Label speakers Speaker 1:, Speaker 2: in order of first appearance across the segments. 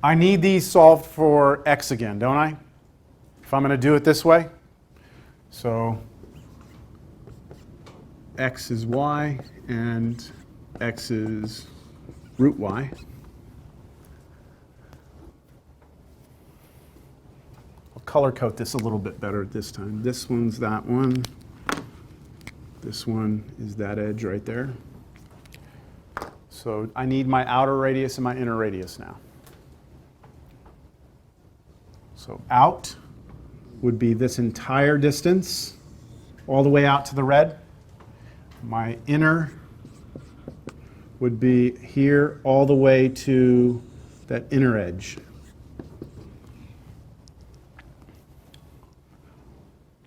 Speaker 1: I need these solved for x again, don't I? If I'm going to do it this way. So x is y and x is root y. I'll color code this a little bit better this time. This one's that one. This one is that edge right there. So I need my outer radius and my inner radius now. So out would be this entire distance all the way out to the red. My inner would be here all the way to that inner edge.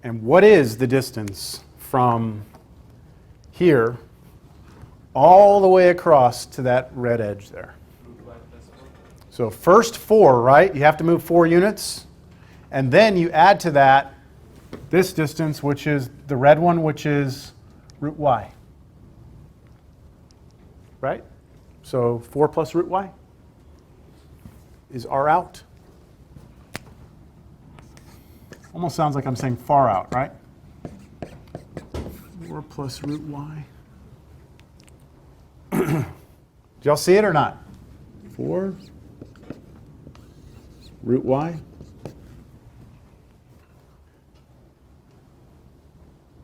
Speaker 1: And what is the distance from here all the way across to that red edge there? So first 4, right? You have to move 4 units. And then you add to that this distance, which is the red one, which is root y. Right? So 4 plus root y is r out. Almost sounds like I'm saying far out, right? 4 plus root y. Did y'all see it or not? 4 root y.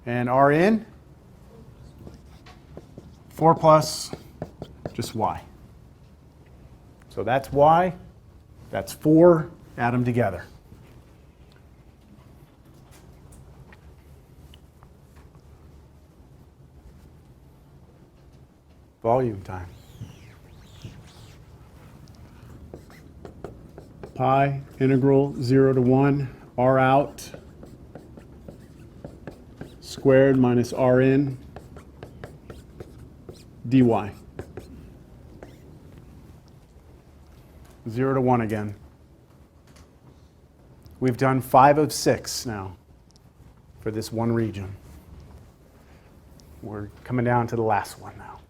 Speaker 1: And r in? 4 plus just y. So that's y. That's 4. Add them together. Volume time. Pi integral 0 to 1 r out squared minus r in dy. 0 to 1 again. We've done 5 of 6 now for this one region. We're coming down to the last one now.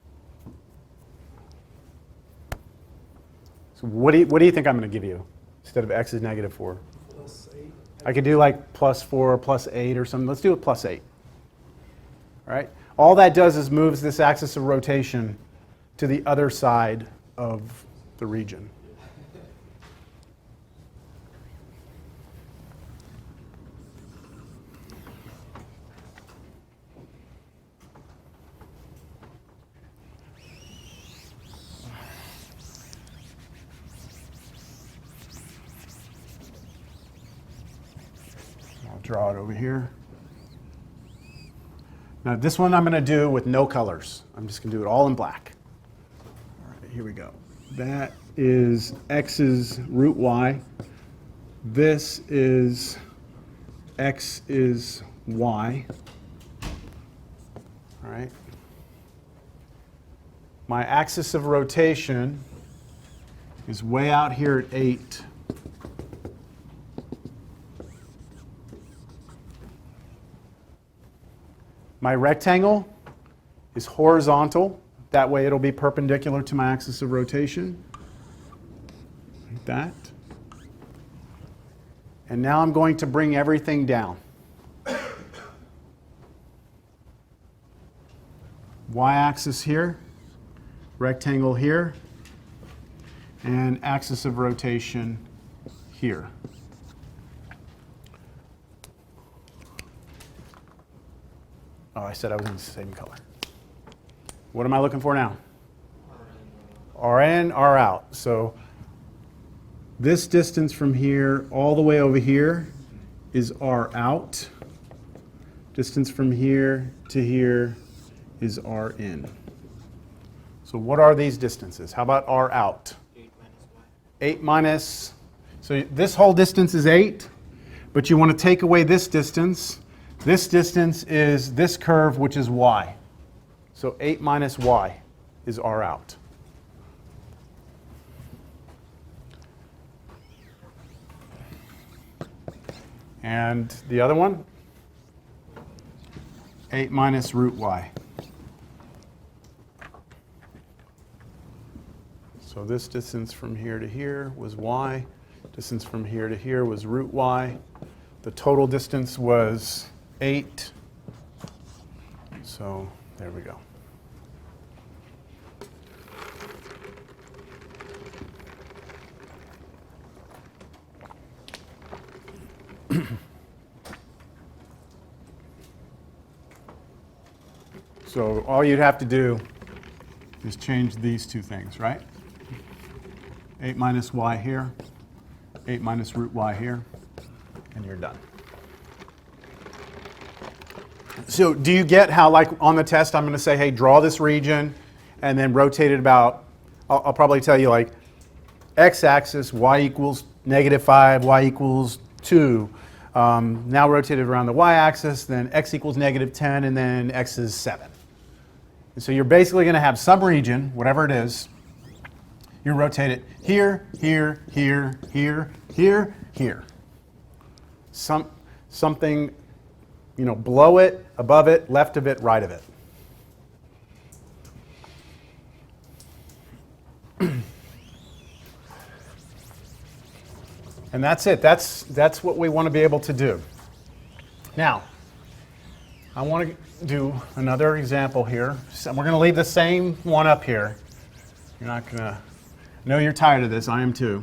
Speaker 1: So what do you think I'm going to give you instead of x is negative 4?
Speaker 2: Plus 8.
Speaker 1: I could do like plus 4, plus 8 or something. Let's do it plus 8. All right? All that does is moves this axis of rotation to the other side of the region. Draw it over here. Now this one I'm going to do with no colors. I'm just going to do it all in black. All right, here we go. That is x's root y. This is x is y. All right. My axis of rotation is way out here at 8. My rectangle is horizontal. That way it'll be perpendicular to my axis of rotation. Like that. And now I'm going to bring everything down. Y-axis here, rectangle here, and axis of rotation here. Oh, I said I was in the same color. What am I looking for now? R in, R out. So this distance from here all the way over here is R out. Distance from here to here is R in. So what are these distances? How about R out?
Speaker 2: 8 minus y.
Speaker 1: 8 minus, so this whole distance is 8, but you want to take away this distance. This distance is this curve, which is y. So 8 minus y is R out. And the other one, 8 minus root y. So So this distance from here to here was y. Distance from here to here was root y. The total distance was 8. So there we go. So all you'd have to do is change these two things, right? 8 minus y here, 8 minus root y here, and you're done. So do you get how, like on the test, I'm going to say, hey, draw this region, and then rotate it about, I'll probably tell you like x-axis, y equals -5, y equals 2. Now rotate it around the y-axis, then x equals -10, and then x is 7. And so you're basically going to have some region, whatever it is, you rotate it here, here, here, here, here, here. Something, you know, below it, above it, left of it, right of it. And that's it. That's what we want to be able to do. Now, I want to do another example here. So we're going to leave the same one up here. You're not going to... I know you're tired of this. I am too.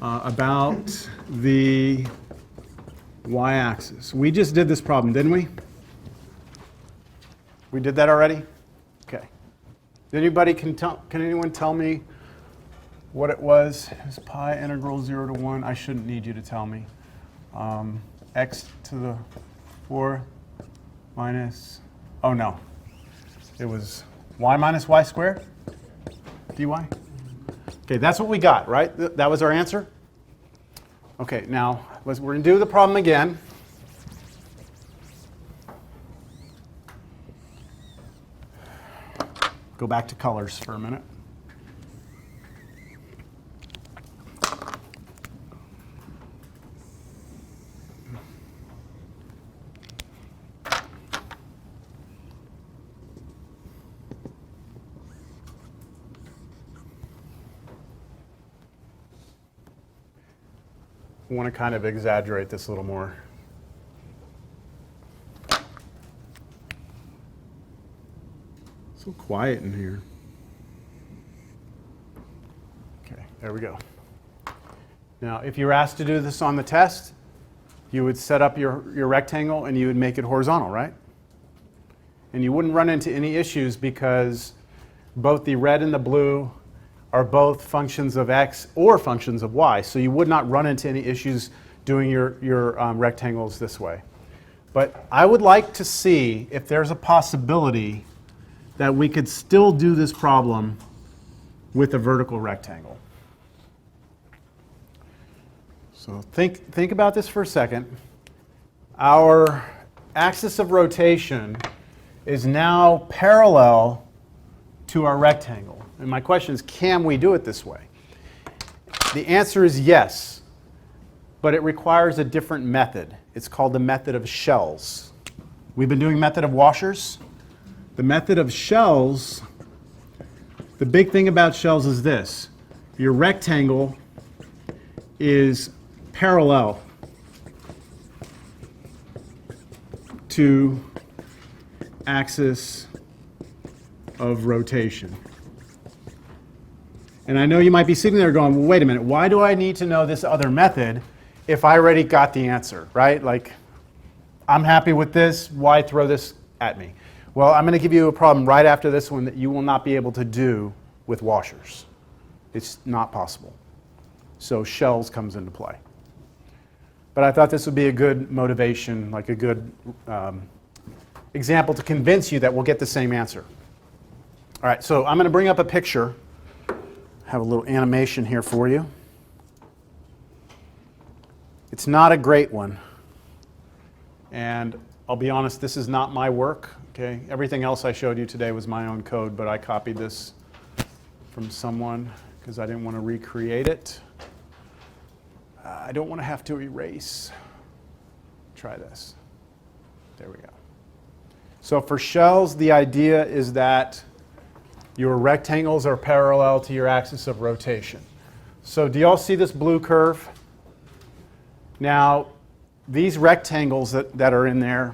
Speaker 1: About the y-axis. We just did this problem, didn't we? We did that already? Okay. Can anyone tell me what it was? Is pi integral 0 to 1? I shouldn't need you to tell me. X to the 4 minus, oh no. It was y minus y squared, dy? Okay, that's what we got, right? That was our answer? Okay, now we're going to do the problem again. Go back to colors for a minute. I want to kind of exaggerate this a little more. So quiet in here. Okay, there we go. Now, if you were asked to do this on the test, you would set up your rectangle and you would make it horizontal, right? And you wouldn't run into any issues because both the red and the blue are both functions of x or functions of y. So you would not run into any issues doing your rectangles this way. But I would like to see if there's a possibility that we could still do this problem with a vertical rectangle. So think about this for a second. Our axis of rotation is now parallel to our rectangle. And my question is, can we do it this way? The answer is yes, but it requires a different method. It's called the method of shells. We've been doing method of washers. The method of shells, the big thing about shells is this. Your rectangle is parallel to axis of rotation. And I know you might be sitting there going, well, wait a minute, why do I need to know this other method if I already got the answer, right? Like, I'm happy with this, why throw this at me? Well, I'm going to give you a problem right after this one that you will not be able to do with washers. It's not possible. So shells comes into play. But I thought this would be a good motivation, like a good example to convince you that we'll get the same answer. All right, so I'm going to bring up a picture. Have a little animation here for you. It's not a great one. And I'll be honest, this is not my work. Okay? Everything else I showed you today was my own code, but I copied this from someone because I didn't want to recreate it. I don't want to have to erase. Try this. There we go. So for shells, the idea is that your rectangles are parallel to your axis of rotation. So do y'all see this blue curve? Now, these rectangles that are in there,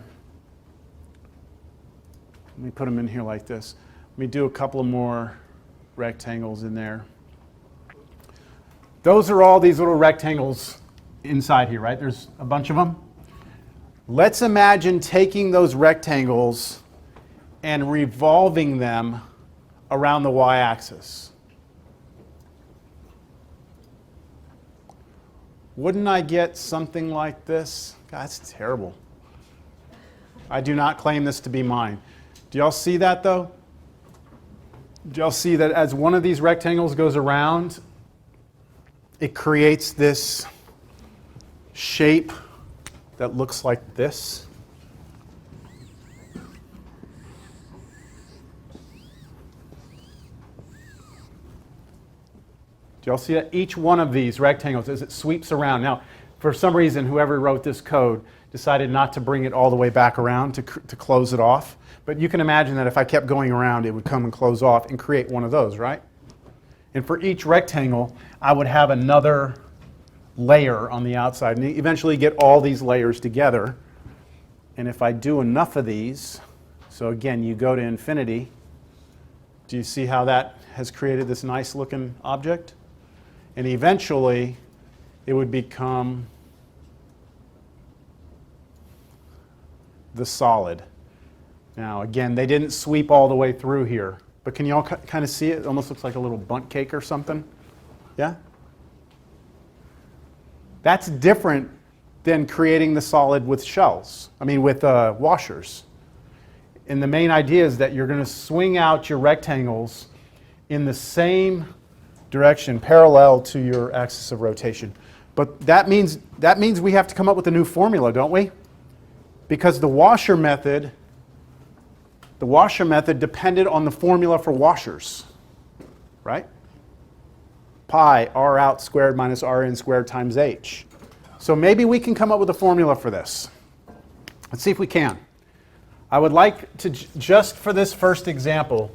Speaker 1: let me put them in here like this. Let me do a couple of more rectangles in there. Those are all these little rectangles inside here, right? There's a bunch of them. Let's imagine taking those rectangles and revolving them around the y-axis. Wouldn't I get something like this? God, that's terrible. I do not claim this to be mine. Do y'all see that though? Do y'all see that as one of these rectangles goes around, it creates this shape that looks like this? Do y'all see that? Each one of these rectangles, as it sweeps around. Now, for some reason, whoever wrote this code decided not to bring it all the way back around to close it off. But you can imagine that if I kept going around, it would come and close off and create one of those, right? And for each rectangle, I would have another layer on the outside, and eventually get all these layers together. And if I do enough of these, so again, you go to infinity, do you see how that has created this nice looking object? And eventually, it would become the solid. Now, again, they didn't sweep all the way through here, but can you all kind of see it? It almost looks like a little bundt cake or something. Yeah? That's different than creating the solid with shells, with washers. And the main idea is that you're going to swing out your rectangles in the same direction, parallel to your axis of rotation. But that means we have to come up with a new formula, don't we? Because the washer method depended on the formula for washers, right? Pi r out squared minus r in squared times h. So maybe we can come up with a formula for this. Let's see if we can. I would like to, just for this first example,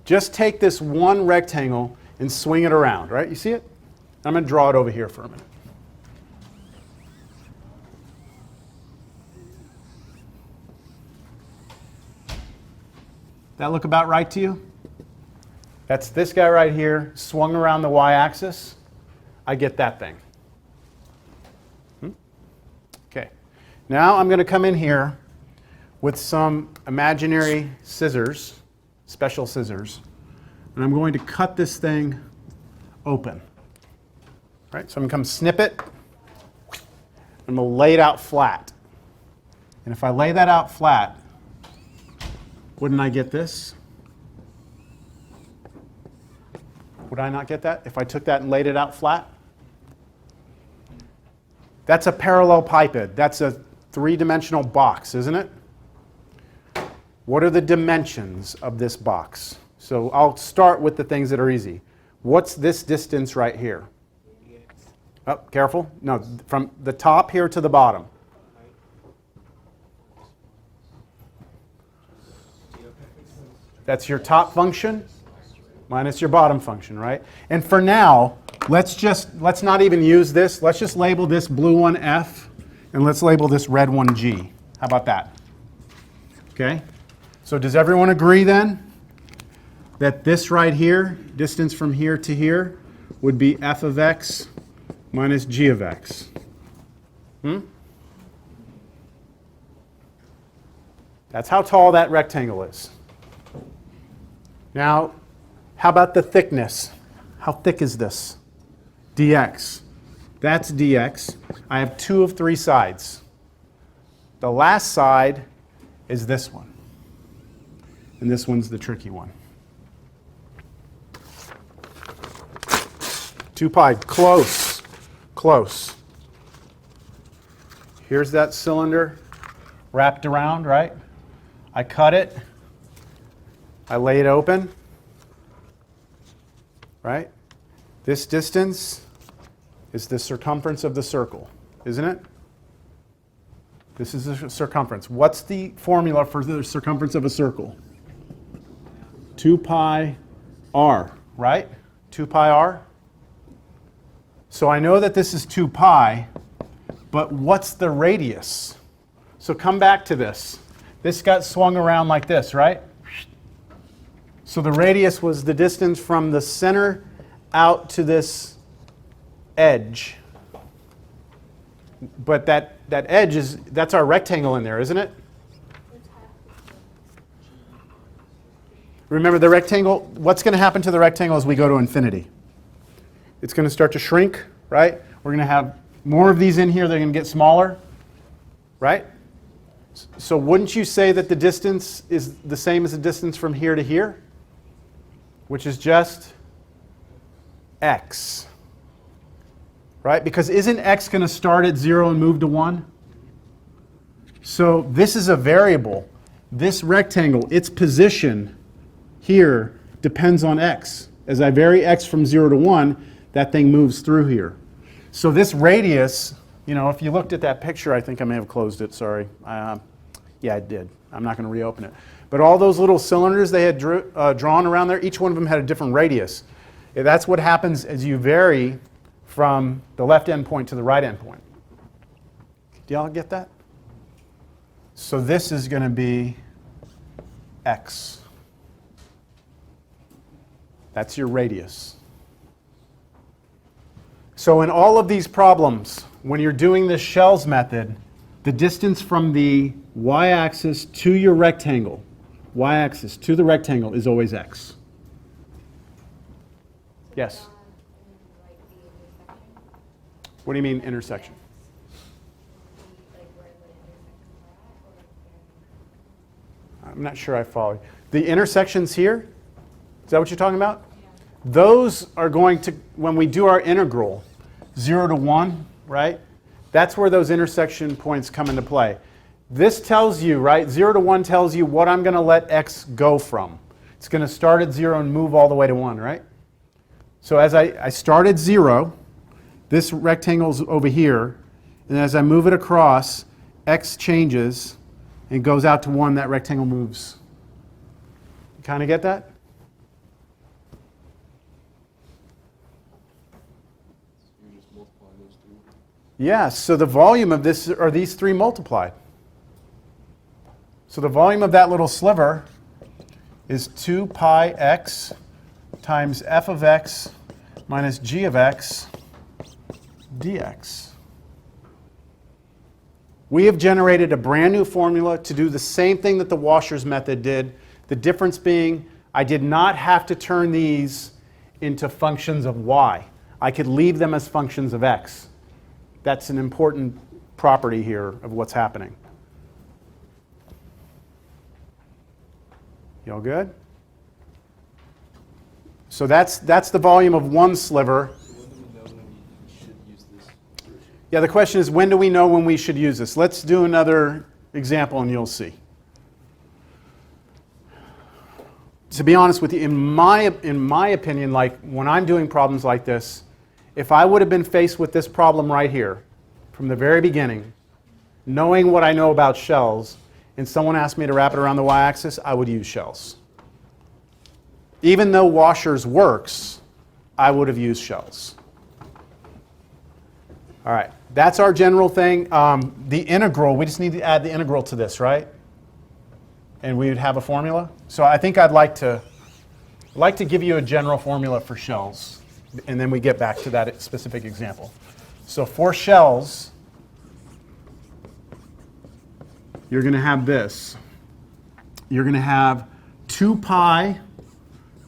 Speaker 1: just take this one rectangle and swing it around, right? You see it? I'm going to draw it over here for a minute. That look about right to you? That's this guy right here, swung around the y-axis. I get that thing. Okay. Now I'm going to come in here with some imaginary scissors, special scissors, and I'm going to cut this thing open. Right? So I'm going to come snip it. I'm going to lay it out flat. And if I lay that out flat, wouldn't I get this? Would I not get that if I took that and laid it out flat? That's a parallelepiped. That's a three-dimensional box, isn't it? What are the dimensions of this box? So I'll start with the things that are easy. What's this distance right here? Oh, careful. No, from the top here to the bottom. That's your top function minus your bottom function, right? And for now, let's not even use this. Let's just label this blue one F, and let's label this red one G. How about that? Okay? So does everyone agree then that this right here, distance from here to here, would be f of x minus g of x? That's how tall that rectangle is. Now, how about the thickness? How thick is this? dx. That's dx. I have 2 of 3 sides. The last side is this one. And this one's the tricky one. 2 pi, close, close. Here's that cylinder wrapped around, right? I cut it. I lay it open, right? This distance is the circumference of the circle, isn't it? This is the circumference. What's the formula for the circumference of a circle? 2 pi r, right? 2 pi r. So I know that this is 2 pi, but what's the radius? So come back to this. This got swung around like this, right? So the radius was the distance from the center out to this edge. But that edge that's our rectangle in there, isn't it? Remember the rectangle, what's going to happen to the rectangle as we go to infinity? It's going to start to shrink, right? We're going to have more of these in here, they're going to get smaller, right? So wouldn't you say that the distance is the same as the distance from here to here? Which is just x, right? Because isn't x going to start at 0 and move to 1? So this is a variable. This rectangle, its position here depends on x. As I vary x from 0 to 1, that thing moves through here. So this radius, you know, if you looked at that picture, I think I may have closed it, sorry. Yeah, I did. I'm not going to reopen it. But all those little cylinders they had drawn around there, each one of them had a different radius. That's what happens as you vary from the left endpoint to the right endpoint. Do y'all get that? So this is going to be x. That's your radius. So in all of these problems, when you're doing this shells method, the distance from the y-axis to your rectangle, y-axis to the rectangle is always x. Yes? What do you mean intersection? I'm not sure I follow. The intersections here, is that what you're talking about? Those are going to, when we do our integral, 0 to 1, right? That's where those intersection points come into play. This tells you, right, 0 to 1 tells you what I'm going to let x go from. It's going to start at 0 and move all the way to 1, right? So as I start at 0, this rectangle's over here, and as I move it across, x changes and goes out to 1, that rectangle moves. You kind of get that? Yeah, so the volume of this are these 3 multiplied. So the volume of that little sliver is 2 pi x times f of x minus g of x dx. We have generated a brand new formula to do the same thing that the washers method did. The difference being I did not have to turn these into functions of y. I could leave them as functions of x. That's an important property here of what's happening. You all good? So that's the volume of one sliver. Yeah, the question is, when do we know when we should use this? Let's do another example and you'll see. To be honest with you, in my opinion, like when I'm doing problems like this, if I would have been faced with this problem right here from the very beginning, knowing what I know about shells, and someone asked me to wrap it around the y-axis, I would use shells. Even though washers works, I would have used shells. All right, that's our general thing. The integral, we just need to add the integral to this, right? And we would have a formula. So I think I'd like to give you a general formula for shells, and then we get back to that specific example. So for shells, you're going to have this. You're going to have 2 pi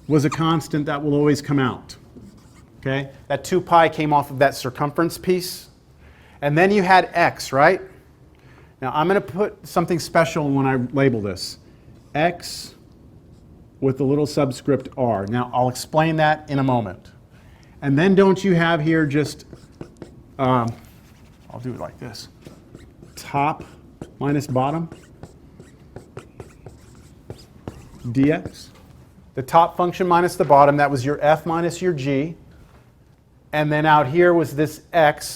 Speaker 1: was a constant that will always come out. Okay? That 2 pi came off of that circumference piece. And then you had x, right? Now I'm going to put something special when I label this. X with a little subscript r. Now I'll explain that in a moment. And then don't you have here just, I'll do it like this. Top minus bottom dx. The top function minus the bottom, that was your f minus your g. And then out here was this x